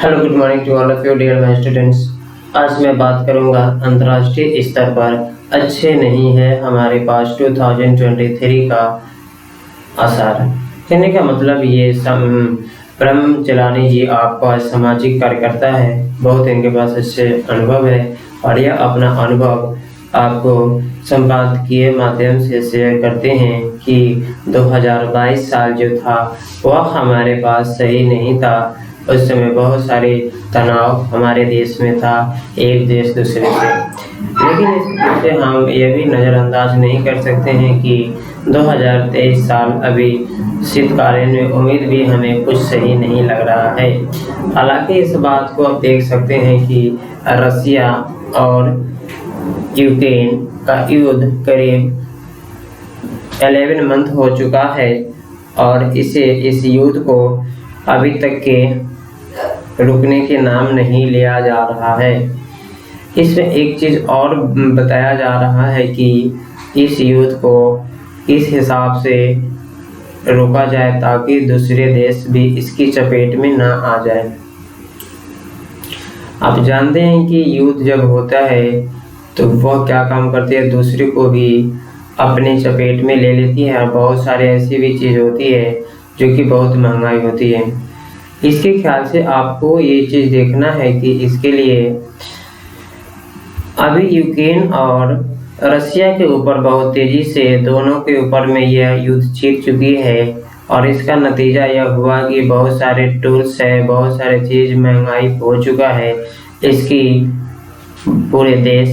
Hello good morning to all of you dear my students. आज मैं बात करूंगा अंतर्राष्ट्रीय स्तर पर अच्छे नहीं है हमारे पास 2023 का आसार। कहने का मतलब ये ब्रह्म चलानी जी आपका सामाजिक कार्यकर्ता है, बहुत इनके पास अच्छे अनुभव है और यह अपना अनुभव आपको संपादकीय माध्यम से शेयर करते हैं कि 2022 साल जो था वह हमारे पास सही नहीं था। उस समय बहुत सारे तनाव हमारे देश में था, एक देश दूसरे से। लेकिन इससे हम यह भी नज़रअंदाज नहीं कर सकते हैं कि 2023 साल अभी शीतकालीन में उम्मीद भी हमें कुछ सही नहीं लग रहा है। हालांकि इस बात को आप देख सकते हैं कि रसिया और यूक्रेन का युद्ध करीब 11 मंथ हो चुका है और इस युद्ध को अभी तक के रुकने के नाम नहीं लिया जा रहा है। इसमें एक चीज़ और बताया जा रहा है कि इस युद्ध को इस हिसाब से रोका जाए ताकि दूसरे देश भी इसकी चपेट में ना आ जाए। आप जानते हैं कि युद्ध जब होता है तो वह क्या काम करती है, दूसरे को भी अपने चपेट में ले लेती है और बहुत सारे ऐसी भी चीज़ होती है जो कि बहुत महंगाई होती है। इसके ख्याल से आपको ये चीज़ देखना है कि इसके लिए अभी यूक्रेन और रसिया के ऊपर बहुत तेज़ी से दोनों के ऊपर में यह युद्ध छिड़ चुकी है और इसका नतीजा यह हुआ कि बहुत सारे टूल्स है, बहुत सारे चीज़ महंगाई हो चुका है, इसकी पूरे देश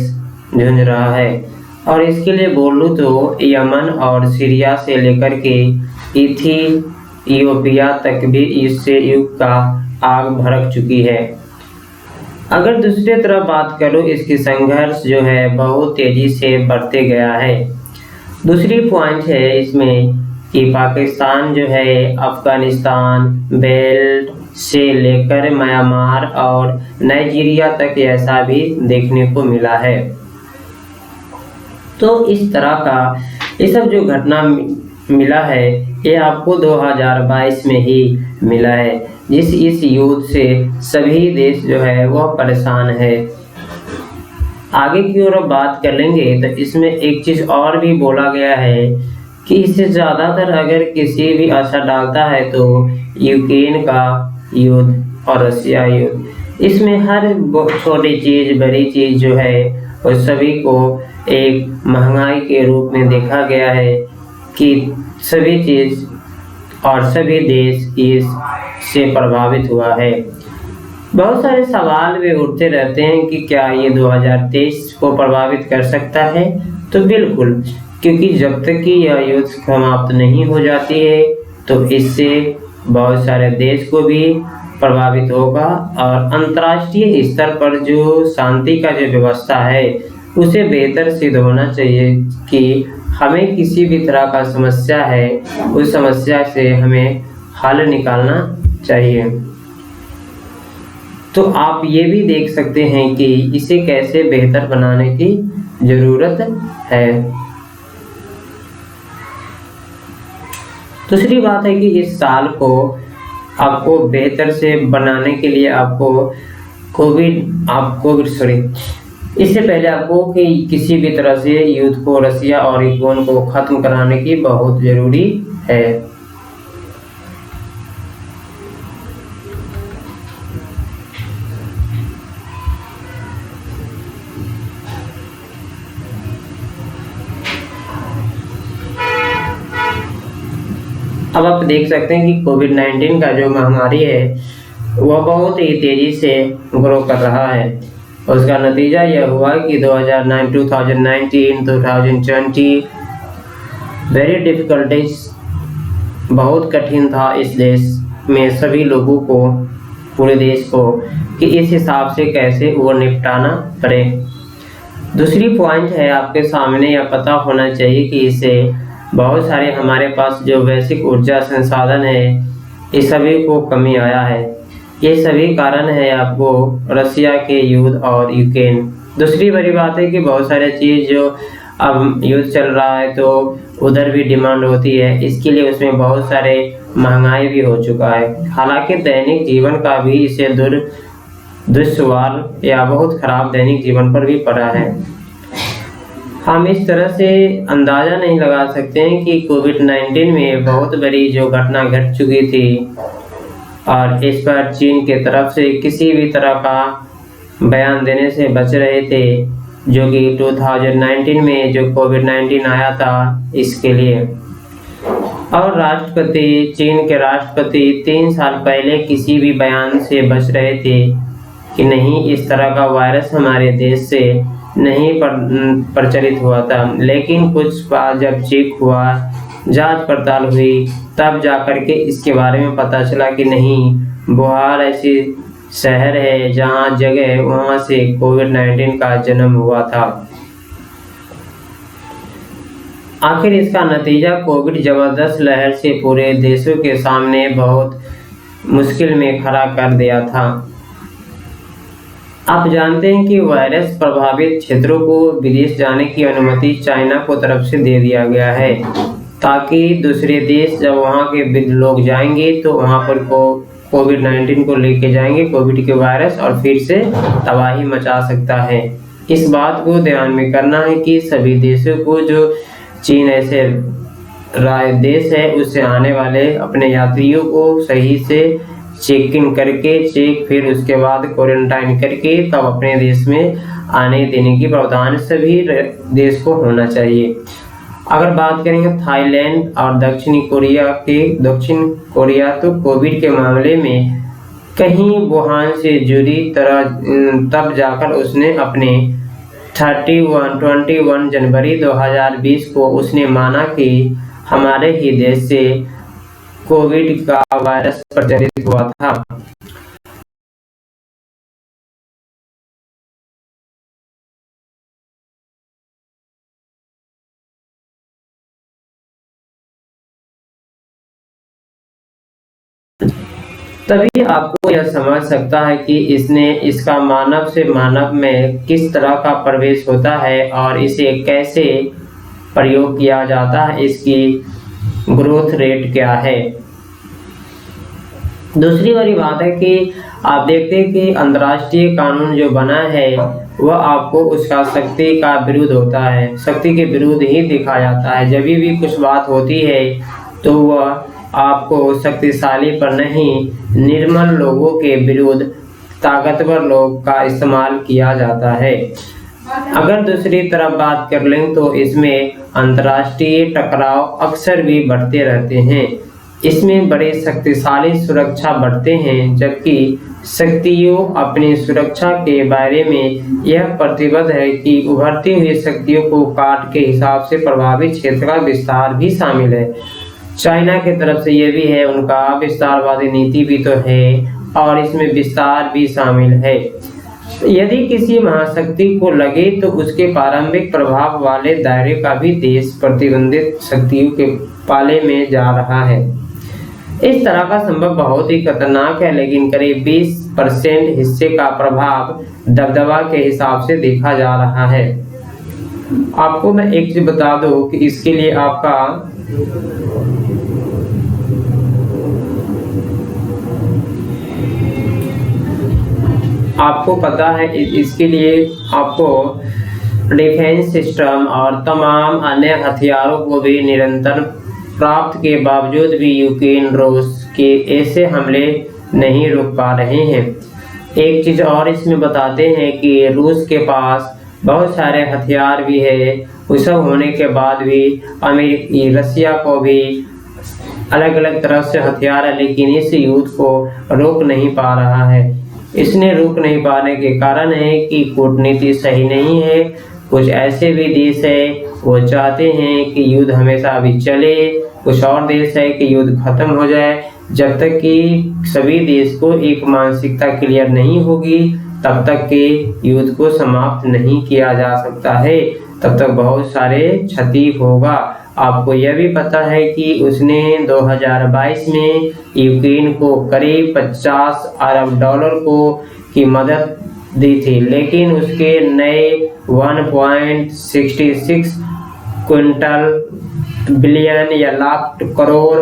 जूझ रहा है। और इसके लिए बोलूँ तो यमन और सीरिया से लेकर के इथियोपिया तक भी इससे युद्ध का आग भड़क चुकी है। अगर दूसरी तरफ बात करूँ, इसकी संघर्ष जो है बहुत तेज़ी से बढ़ते गया है। दूसरी पॉइंट है इसमें कि पाकिस्तान जो है अफगानिस्तान बेल्ट से लेकर म्यांमार और नाइजीरिया तक ऐसा भी देखने को मिला है। तो इस तरह का ये सब जो घटना मिला है ये आपको 2022 में ही मिला है, इस युद्ध से सभी देश जो है वह परेशान है। आगे की ओर बात कर लेंगे तो इसमें एक चीज़ और भी बोला गया है कि इससे ज़्यादातर अगर किसी भी असर डालता है तो यूक्रेन का युद्ध और रसिया युद्ध, इसमें हर छोटी चीज़ बड़ी चीज़ जो है उस सभी को एक महंगाई के रूप में देखा गया है कि सभी चीज़ और सभी देश इससे प्रभावित हुआ है। बहुत सारे सवाल भी उठते रहते हैं कि क्या ये 2023 को प्रभावित कर सकता है। तो बिल्कुल, क्योंकि जब तक कि यह युद्ध समाप्त नहीं हो जाती है तो इससे बहुत सारे देश को भी प्रभावित होगा और अंतर्राष्ट्रीय स्तर पर जो शांति का जो व्यवस्था है उसे बेहतर सिद्ध होना चाहिए कि हमें किसी भी तरह का समस्या है उस समस्या से हमें हल निकालना चाहिए। तो आप ये भी देख सकते हैं कि इसे कैसे बेहतर बनाने की ज़रूरत है। दूसरी बात है कि इस साल को आपको बेहतर से बनाने के लिए इससे पहले आपको कि किसी भी तरह से युद्ध को रसिया और यूक्रेन को खत्म कराने की बहुत ज़रूरी है। अब आप देख सकते हैं कि कोविड-19 का जो महामारी है वह बहुत ही तेज़ी से ग्रो कर रहा है। उसका नतीजा यह हुआ कि 2019 वेरी डिफ़िकल्टीज, बहुत कठिन था इस देश में सभी लोगों को, पूरे देश को, कि इस हिसाब से कैसे वो निपटाना पड़े। दूसरी पॉइंट है आपके सामने यह पता होना चाहिए कि इससे बहुत सारे हमारे पास जो वैश्विक ऊर्जा संसाधन है इस सभी को कमी आया है। ये सभी कारण है आपको रसिया के युद्ध और यूक्रेन। दूसरी बड़ी बात है कि बहुत सारे चीज़ जो अब युद्ध चल रहा है तो उधर भी डिमांड होती है, इसके लिए उसमें बहुत सारे महंगाई भी हो चुका है। हालांकि दैनिक जीवन का भी इसे दुष्वार या बहुत खराब दैनिक जीवन पर भी पड़ा है। हम इस तरह से अंदाजा नहीं लगा सकते हैं कि कोविड-19 में बहुत बड़ी जो घटना घट चुकी थी और इस पर चीन के तरफ से किसी भी तरह का बयान देने से बच रहे थे, जो कि 2019 में जो कोविड-19 आया था इसके लिए। और चीन के राष्ट्रपति 3 साल पहले किसी भी बयान से बच रहे थे कि नहीं, इस तरह का वायरस हमारे देश से नहीं प्रचलित हुआ था। लेकिन कुछ बार जब चेक हुआ, जांच पड़ताल हुई, तब जाकर के इसके बारे में पता चला कि नहीं, वुहान ऐसी शहर है जहां जगह वहां से कोविड-19 का जन्म हुआ था। आखिर इसका नतीजा कोविड जबरदस्त लहर से पूरे देशों के सामने बहुत मुश्किल में खड़ा कर दिया था। आप जानते हैं कि वायरस प्रभावित क्षेत्रों को विदेश जाने की अनुमति चाइना को तरफ से दे दिया गया है, ताकि दूसरे देश जब वहां के लोग जाएंगे तो वहां पर कोविड-19 को लेके जाएंगे, कोविड के वायरस, और फिर से तबाही मचा सकता है। इस बात को ध्यान में करना है कि सभी देशों को, जो चीन ऐसे देश है, उससे आने वाले अपने यात्रियों को सही से चेक इन करके फिर उसके बाद क्वारंटाइन करके तब अपने देश में आने देने की प्रावधान सभी देश को होना चाहिए। अगर बात करेंगे थाईलैंड और दक्षिण कोरिया तो कोविड के मामले में कहीं वुहान से जुड़ी तरह तब जाकर उसने अपने 21 जनवरी 2020 को उसने माना कि हमारे ही देश से कोविड का वायरस प्रचलित हुआ था। तभी आपको यह समझ सकता है कि इसका मानव से मानव में किस तरह का प्रवेश होता है और इसे कैसे प्रयोग किया जाता है, इसकी ग्रोथ रेट क्या है। दूसरी वाली बात है कि आप देखते हैं कि अंतर्राष्ट्रीय कानून जो बना है वह आपको उसका शक्ति का विरुद्ध होता है, शक्ति के विरुद्ध ही देखा जाता है। जब भी कुछ बात होती है तो वह आपको शक्तिशाली पर नहीं, निर्मल लोगों के विरुद्ध ताकतवर लोग का इस्तेमाल किया जाता है। अगर दूसरी तरफ बात कर लें तो इसमें अंतर्राष्ट्रीय टकराव अक्सर भी बढ़ते रहते हैं। इसमें बड़े शक्तिशाली सुरक्षा बढ़ते हैं, जबकि शक्तियों अपनी सुरक्षा के बारे में यह प्रतिबद्ध है कि उभरती हुई शक्तियों को काट के हिसाब से प्रभावित क्षेत्र का विस्तार भी शामिल है। चाइना की तरफ से यह भी है, उनका विस्तारवादी नीति भी तो है और इसमें विस्तार भी शामिल है। यदि किसी महाशक्ति को लगे तो उसके प्रारंभिक प्रभाव वाले दायरे का भी देश प्रतिबंधित शक्तियों के पाले में जा रहा है। इस तरह का संभव बहुत ही खतरनाक है, लेकिन करीब 20% हिस्से का प्रभाव दबदबा के हिसाब से देखा जा रहा है। आपको मैं एक चीज बता दूं कि इसके लिए आपको पता है, इसके लिए आपको डिफेंस सिस्टम और तमाम अन्य हथियारों को भी निरंतर प्राप्त के बावजूद भी यूक्रेन रूस के ऐसे हमले नहीं रुक पा रहे हैं। एक चीज़ और इसमें बताते हैं कि रूस के पास बहुत सारे हथियार भी है, वो सब होने के बाद भी रसिया को भी अलग अलग तरह से हथियार है, लेकिन इस युद्ध को रोक नहीं पा रहा है। इसने रोक नहीं पाने के कारण है कि कूटनीति सही नहीं है। कुछ ऐसे भी देश है वो चाहते हैं कि युद्ध हमेशा अभी चले, कुछ और देश है कि युद्ध खत्म हो जाए। जब तक कि सभी देश को एक मानसिकता क्लियर नहीं होगी तब तक के युद्ध को समाप्त नहीं किया जा सकता है, तब तक बहुत सारे क्षति होगा। आपको यह भी पता है कि उसने 2022 में यूक्रेन को करीब $50 अरब की मदद दी थी, लेकिन उसके नए 1.66 क्विंटल बिलियन या लाख करोड़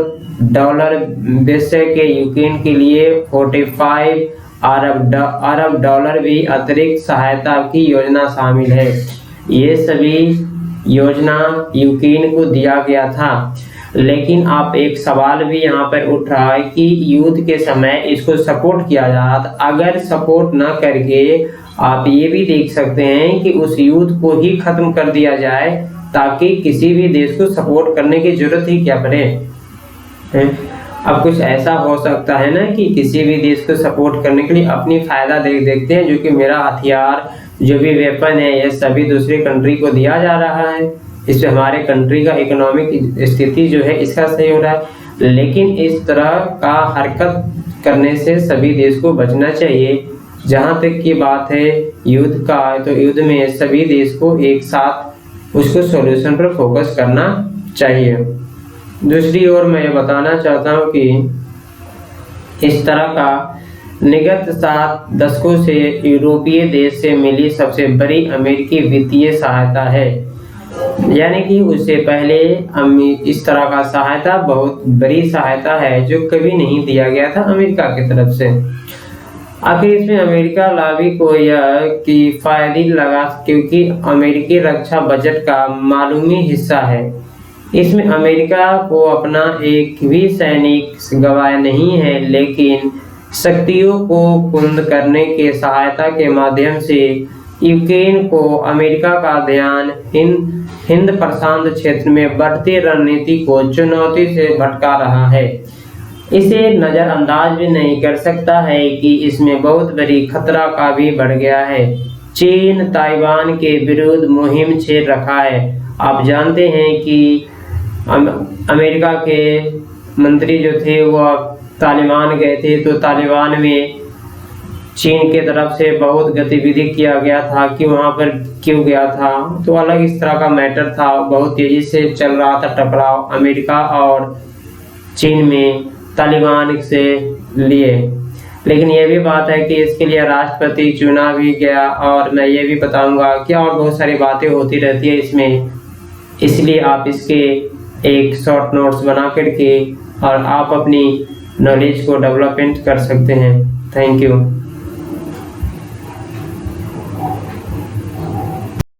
डॉलर विश्व के यूक्रेन के लिए 45 अरब डॉलर भी अतिरिक्त सहायता की योजना शामिल है। ये सभी योजना यूक्रेन को दिया गया था, लेकिन आप एक सवाल भी यहाँ पर उठ रहा है कि युद्ध के समय इसको सपोर्ट किया जा रहा था। अगर सपोर्ट ना करके आप ये भी देख सकते हैं कि उस युद्ध को ही खत्म कर दिया जाए, ताकि किसी भी देश को सपोर्ट करने की जरूरत ही क्या पड़े। अब कुछ ऐसा हो सकता है ना कि किसी भी देश को सपोर्ट करने के लिए अपनी फायदा देखते हैं, जो कि मेरा हथियार जो भी वेपन है ये सभी दूसरी कंट्री को दिया जा रहा है, इससे हमारे कंट्री का इकोनॉमिक स्थिति जो है इसका सही हो रहा है। लेकिन इस तरह का हरकत करने से सभी देश को बचना चाहिए। जहाँ तक की बात है युद्ध का, तो युद्ध में सभी देश को एक साथ उसको सॉल्यूशन पर फोकस करना चाहिए। दूसरी ओर मैं ये बताना चाहता हूँ कि इस तरह का निगत 7 दशकों से यूरोपीय देश से मिली सबसे बड़ी अमेरिकी वित्तीय सहायता है, यानी कि उससे पहले इस तरह का सहायता बहुत बड़ी सहायता है जो कभी नहीं दिया गया था अमेरिका की तरफ से। आखिर इसमें अमेरिका लाभी को यह किफायती लगा, क्योंकि अमेरिकी रक्षा बजट का मालूमी हिस्सा है। इसमें अमेरिका को अपना एक भी सैनिक गंवाया नहीं है, लेकिन शक्तियों को कुंद करने के सहायता के माध्यम से यूक्रेन को अमेरिका का ध्यान हिंद प्रशांत क्षेत्र में बढ़ती रणनीति को चुनौती से भटका रहा है। इसे नज़रअंदाज भी नहीं कर सकता है कि इसमें बहुत बड़ी खतरा का भी बढ़ गया है। चीन ताइवान के विरुद्ध मुहिम छेड़ रखा है। आप जानते हैं कि अमेरिका के मंत्री जो थे वो तालिबान गए थे, तो तालिबान में चीन के तरफ से बहुत गतिविधि किया गया था कि वहाँ पर क्यों गया था, तो अलग इस तरह का मैटर था। बहुत तेजी से चल रहा था टकराव अमेरिका और चीन में तालिबान से लिए। लेकिन ये भी बात है कि इसके लिए राष्ट्रपति चुना भी गया, और मैं ये भी बताऊंगा कि और बहुत सारी बातें होती रहती है इसमें, इसलिए आप इसके एक शॉर्ट नोट्स बना करके और आप अपनी नॉलेज को डेवलपमेंट कर सकते हैं। Thank you.